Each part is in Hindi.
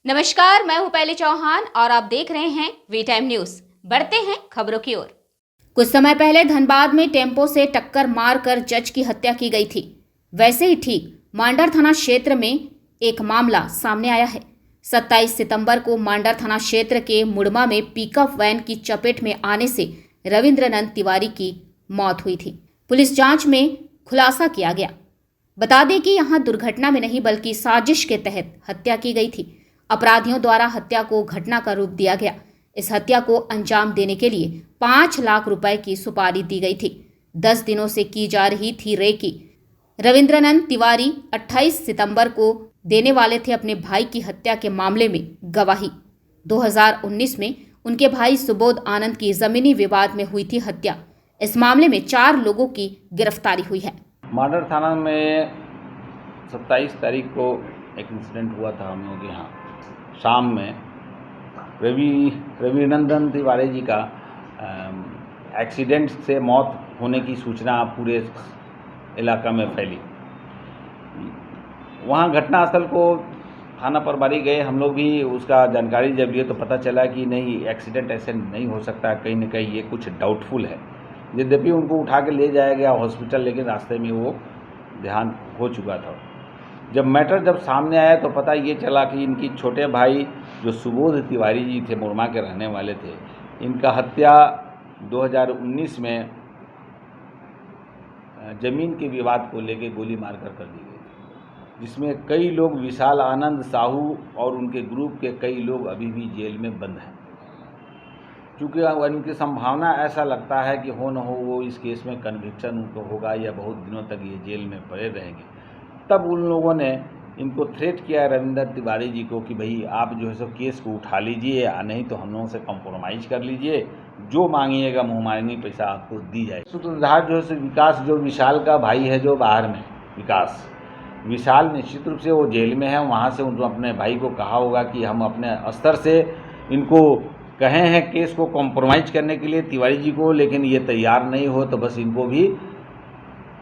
नमस्कार, मैं हूं पहले चौहान और आप देख रहे हैं वी टाइम न्यूज। बढ़ते हैं खबरों की ओर। कुछ समय पहले धनबाद में टेम्पो से टक्कर मारकर जज की हत्या की गई थी। वैसे ही ठीक मांडर थाना क्षेत्र में एक मामला सामने आया है। 27 सितंबर को मांडर थाना क्षेत्र के मुड़मा में पिकअप वैन की चपेट में आने से रविंद्रनंद तिवारी की मौत हुई थी। पुलिस जांच में खुलासा किया गया। बता दें कि यहां दुर्घटना में नहीं बल्कि साजिश के तहत हत्या की गई थी। अपराधियों द्वारा हत्या को घटना का रूप दिया गया। इस हत्या को अंजाम देने के लिए 5 लाख रुपए की सुपारी दी गई थी। 10 दिनों से की जा रही थी रेकी। रविंद्रनंद तिवारी 28 सितंबर को देने वाले थे अपने भाई की हत्या के मामले में गवाही। 2019 में उनके भाई सुबोध आनंद की जमीनी विवाद में हुई थी हत्या। इस मामले में 4 लोगों की गिरफ्तारी हुई है। मांडर थाना में 27 तारीख को एक इंसिडेंट हुआ था हम लोग के यहाँ। शाम में रविनंदन तिवारी जी का एक्सीडेंट से मौत होने की सूचना पूरे इलाका में फैली। वहाँ घटनास्थल को थाना प्रभारी गए, हम लोग भी उसका जानकारी जब लिए तो पता चला कि नहीं, एक्सीडेंट ऐसे नहीं हो सकता, कहीं न कहीं ये कुछ डाउटफुल है। यद्यपि उनको उठा के ले जाया गया हॉस्पिटल, लेकिन रास्ते में वो देहांत हो चुका था। जब सामने आया तो पता ये चला कि इनकी छोटे भाई जो सुबोध तिवारी जी थे, मुरमा के रहने वाले थे, इनका हत्या 2019 में ज़मीन के विवाद को लेके गोली मारकर कर दी गई थी, जिसमें कई लोग, विशाल आनंद साहू और उनके ग्रुप के कई लोग अभी भी जेल में बंद हैं। चूँकि उनकी संभावना ऐसा लगता है कि हो न हो वो इस केस में कन्विक्शन उनको होगा या बहुत दिनों तक ये जेल में पड़े रहेंगे। तब उन लोगों ने इनको थ्रेट किया रविंद्र तिवारी जी को कि भाई आप जो है सो केस को उठा लीजिए, नहीं तो हम लोगों से कॉम्प्रोमाइज़ कर लीजिए, जो मांगिएगा मुँह मांगी पैसा आपको दी जाए। सूत्रधार जो है सो विकास, जो विशाल का भाई है जो बाहर में, विशाल निश्चित रूप से वो जेल में है। वहाँ से उनको अपने भाई को कहा होगा कि हम अपने स्तर से इनको कहे हैं केस को कॉम्प्रोमाइज़ करने के लिए तिवारी जी को, लेकिन ये तैयार नहीं हो तो बस इनको भी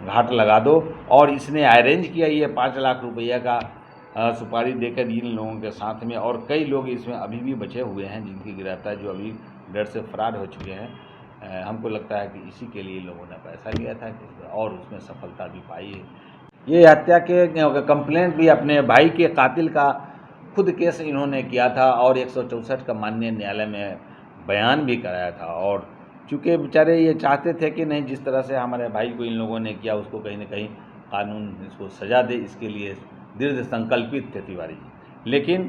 घाट लगा दो। और इसने अरेंज किया ये 5 लाख रुपये का सुपारी देकर इन लोगों के साथ में, और कई लोग इसमें अभी भी बचे हुए हैं जिनकी गिरफ्तारी, जो अभी डर से फरार हो चुके हैं। हमको लगता है कि इसी के लिए लोगों ने पैसा लिया था और उसमें सफलता भी पाई है। ये हत्या के कंप्लेंट भी अपने भाई के कातिल का खुद केस इन्होंने किया था और 164 का माननीय न्यायालय में बयान भी कराया था। और चूँकि बेचारे ये चाहते थे कि नहीं, जिस तरह से हमारे भाई को इन लोगों ने किया उसको कहीं न कहीं कानून इसको सज़ा दे, इसके लिए दृढ़ संकल्पित थे तिवारी जी। लेकिन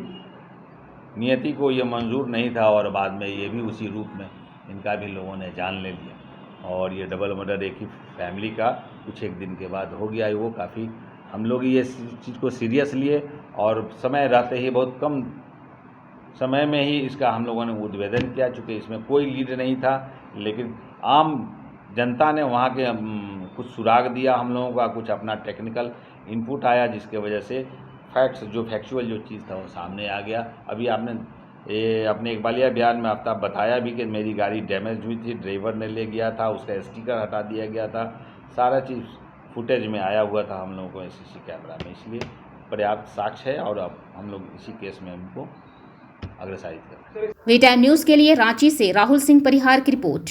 नियति को ये मंजूर नहीं था और बाद में ये भी उसी रूप में इनका भी लोगों ने जान ले लिया और ये डबल मर्डर एक ही फैमिली का कुछ एक दिन के बाद हो गया। वो काफ़ी हम लोग ये चीज़ को सीरियस लिए और समय रहते ही, बहुत कम समय में ही इसका हम लोगों ने उद्भेदन किया। चूँकि इसमें कोई लीड नहीं था, लेकिन आम जनता ने वहाँ के कुछ सुराग दिया हम लोगों का, कुछ अपना टेक्निकल इनपुट आया, जिसके वजह से फैक्चुअल जो चीज़ था वो सामने आ गया। अभी आपने अपने इकबालिया बयान में आफ्ताब बताया भी कि मेरी गाड़ी डैमेज हुई थी, ड्राइवर ने ले गया था, उसका स्टिकर हटा दिया गया था, सारा चीज़ फुटेज में आया हुआ था हम लोगों को सीसी कैमरा में। इसलिए पर्याप्त साक्ष्य है और अब हम लोग इसी केस में उनको अग्रसारित कर रहे हैं। वी टाइम न्यूज के लिए रांची से राहुल सिंह परिहार की रिपोर्ट।